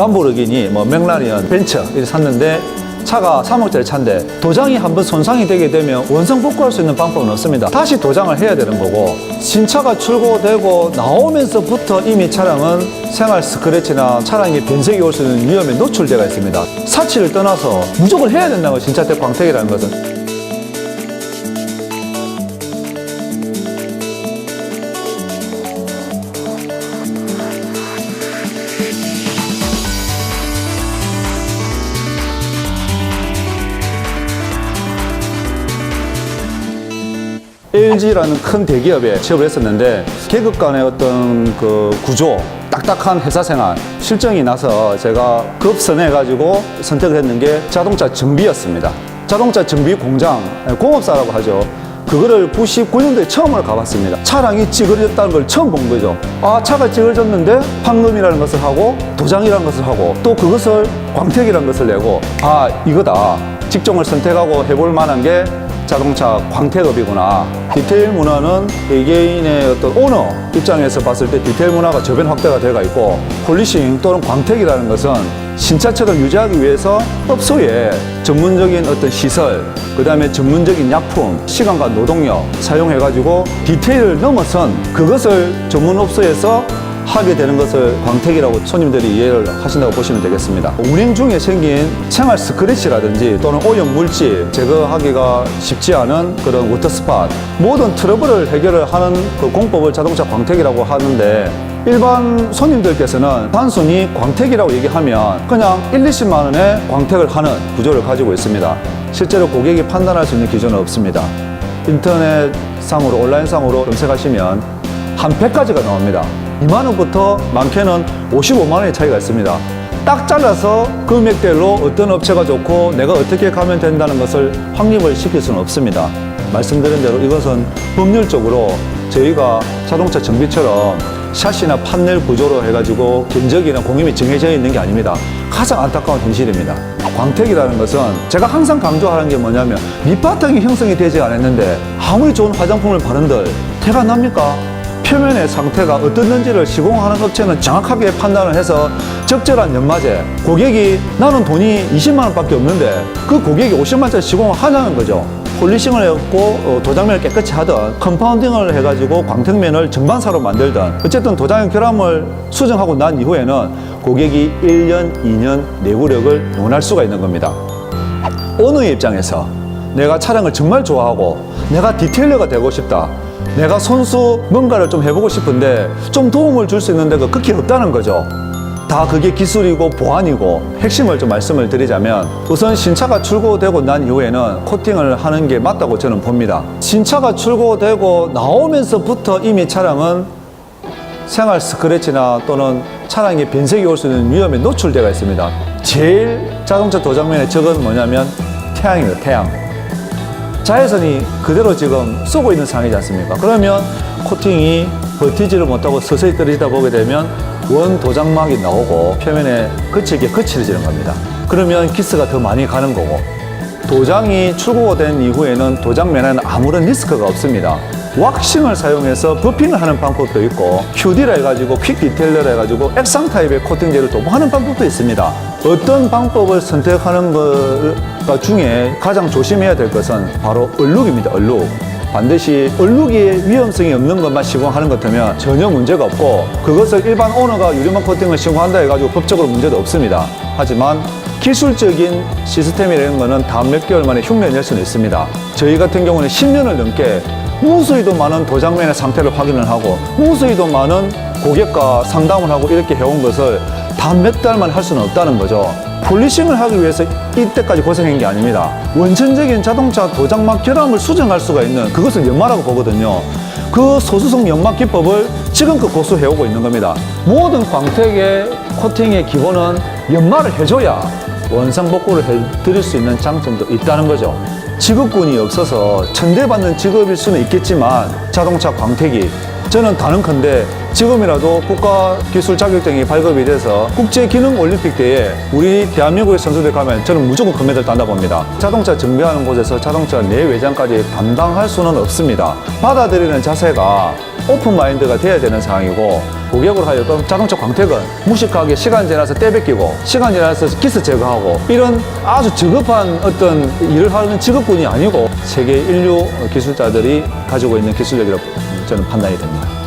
람보르기니, 맥라리언, 벤츠 이렇게 샀는데 차가 3억짜리 차인데 도장이 한번 손상이 되게 되면 원상 복구할 수 있는 방법은 없습니다. 다시 도장을 해야 되는 거고, 신차가 출고되고 나오면서부터 이미 차량은 생활 스크래치나 차량이 변색이 올 수 있는 위험에 노출되어 있습니다. 사치를 떠나서 무조건 해야 된다는 거예요. 신차 때 광택이라는 것은. LG라는 큰 대기업에 취업을 했었는데 계급 간의 어떤 그 구조, 딱딱한 회사 생활, 실정이 나서 제가 급선해가지고 선택을 했는 게 자동차 정비였습니다. 자동차 정비 공장, 공업사라고 하죠. 그거를 99년도에 처음으로 가봤습니다. 차량이 찌그러졌다는 걸 처음 본 거죠. 아, 차가 찌그러졌는데 판금이라는 것을 하고 도장이라는 것을 하고 또 그것을 광택이라는 것을 내고, 아, 이거다. 직종을 선택하고 해볼 만한 게 자동차 광택업이구나. 디테일 문화는 개개인의 어떤 오너 입장에서 봤을 때 디테일 문화가 저변 확대가 되어 있고, 폴리싱 또는 광택이라는 것은 신차처럼 유지하기 위해서 업소에 전문적인 어떤 시설, 그 다음에 전문적인 약품, 시간과 노동력 사용해가지고 디테일을 넘어선 그것을 전문 업소에서 하게 되는 것을 광택이라고 손님들이 이해를 하신다고 보시면 되겠습니다. 운행 중에 생긴 생활 스크래치라든지 또는 오염 물질 제거하기가 쉽지 않은 그런 워터스팟, 모든 트러블을 해결을 하는 그 공법을 자동차 광택이라고 하는데, 일반 손님들께서는 단순히 광택이라고 얘기하면 그냥 1, 20만 원에 광택을 하는 구조를 가지고 있습니다. 실제로 고객이 판단할 수 있는 기준은 없습니다. 인터넷상으로, 온라인상으로 검색하시면 한 100가지가 나옵니다. 2만 원부터 많게는 55만 원의 차이가 있습니다. 딱 잘라서 금액대로 어떤 업체가 좋고 내가 어떻게 가면 된다는 것을 확립을 시킬 수는 없습니다. 말씀드린 대로 이것은 법률적으로 저희가 자동차 정비처럼 샤시나 판넬 구조로 해가지고 견적이나 공임이 정해져 있는 게 아닙니다. 가장 안타까운 현실입니다. 광택이라는 것은 제가 항상 강조하는 게 뭐냐면, 밑바탕이 형성이 되지 않았는데 아무리 좋은 화장품을 바른들 태가 납니까? 표면의 상태가 어떻는지를 시공하는 업체는 정확하게 판단을 해서 적절한 연마제, 고객이 나는 돈이 20만 원밖에 없는데 그 고객이 50만 원짜리 시공을 하냐는 거죠. 폴리싱을 했고 도장면을 깨끗이 하든 컴파운딩을 해가지고 광택면을 정반사로 만들든 어쨌든 도장의 결함을 수정하고 난 이후에는 고객이 1년, 2년 내구력을 논할 수가 있는 겁니다. 오너의 입장에서 내가 차량을 정말 좋아하고 내가 디테일러가 되고 싶다, 내가 손수 뭔가를 좀 해보고 싶은데 좀 도움을 줄 수 있는 데가 극히 없다는 거죠. 다 그게 기술이고 보안이고, 핵심을 좀 말씀을 드리자면, 우선 신차가 출고되고 난 이후에는 코팅을 하는 게 맞다고 저는 봅니다. 신차가 출고되고 나오면서부터 이미 차량은 생활 스크래치나 또는 차량이 변색이 올 수 있는 위험에 노출되어 있습니다. 제일 자동차 도장면의 적은 뭐냐면 태양입니다. 태양. 자외선이 그대로 지금 쏘고 있는 상황이지 않습니까? 그러면 코팅이 버티지를 못하고 서서히 떨어지다 보게 되면 원 도장막이 나오고 표면에 거칠게 거칠어지는 겁니다. 그러면 기스가 더 많이 가는 거고, 도장이 출고된 이후에는 도장면에는 아무런 리스크가 없습니다. 왁싱을 사용해서 버핑을 하는 방법도 있고, QD라 해가지고 퀵 디테일러라 해가지고 액상 타입의 코팅제를 도포하는 방법도 있습니다. 어떤 방법을 선택하는 것 중에 가장 조심해야 될 것은 바로 얼룩입니다. 얼룩. 반드시 얼룩이 위험성이 없는 것만 시공하는 것 같으면 전혀 문제가 없고, 그것을 일반 오너가 유리막 코팅을 시공한다 해가지고 법적으로 문제도 없습니다. 하지만 기술적인 시스템이라는 것은 다음 몇 개월 만에 흉내를 낼 수는 있습니다. 저희 같은 경우는 10년을 넘게 무수히도 많은 도장면의 상태를 확인을 하고 무수히도 많은 고객과 상담을 하고 이렇게 해온 것을 다 몇 달만 할 수는 없다는 거죠. 폴리싱을 하기 위해서 이때까지 고생한 게 아닙니다. 원천적인 자동차 도장막 결함을 수정할 수가 있는 그것을 연마라고 보거든요. 그 소수성 연마 기법을 지금껏 고수해오고 있는 겁니다. 모든 광택의 코팅의 기본은 연마를 해줘야 원상복구를 해드릴 수 있는 장점도 있다는 거죠. 직업군이 없어서 천대받는 직업일 수는 있겠지만 자동차 광택이, 저는 단언컨대 지금이라도 국가기술 자격증이 발급이 돼서 국제기능올림픽 때에 우리 대한민국의 선수들 가면 저는 무조건 금메달 딴다 봅니다. 자동차 정비하는 곳에서 자동차 내외장까지 담당할 수는 없습니다. 받아들이는 자세가 오픈 마인드가 돼야 되는 상황이고, 고객으로 하여금 자동차 광택은 무식하게 시간 지나서 떼뺏기고 시간 지나서 기스 제거하고 이런 아주 저급한 어떤 일을 하는 직업군이 아니고 세계 인류 기술자들이 가지고 있는 기술력이라고 저는 판단이 됩니다.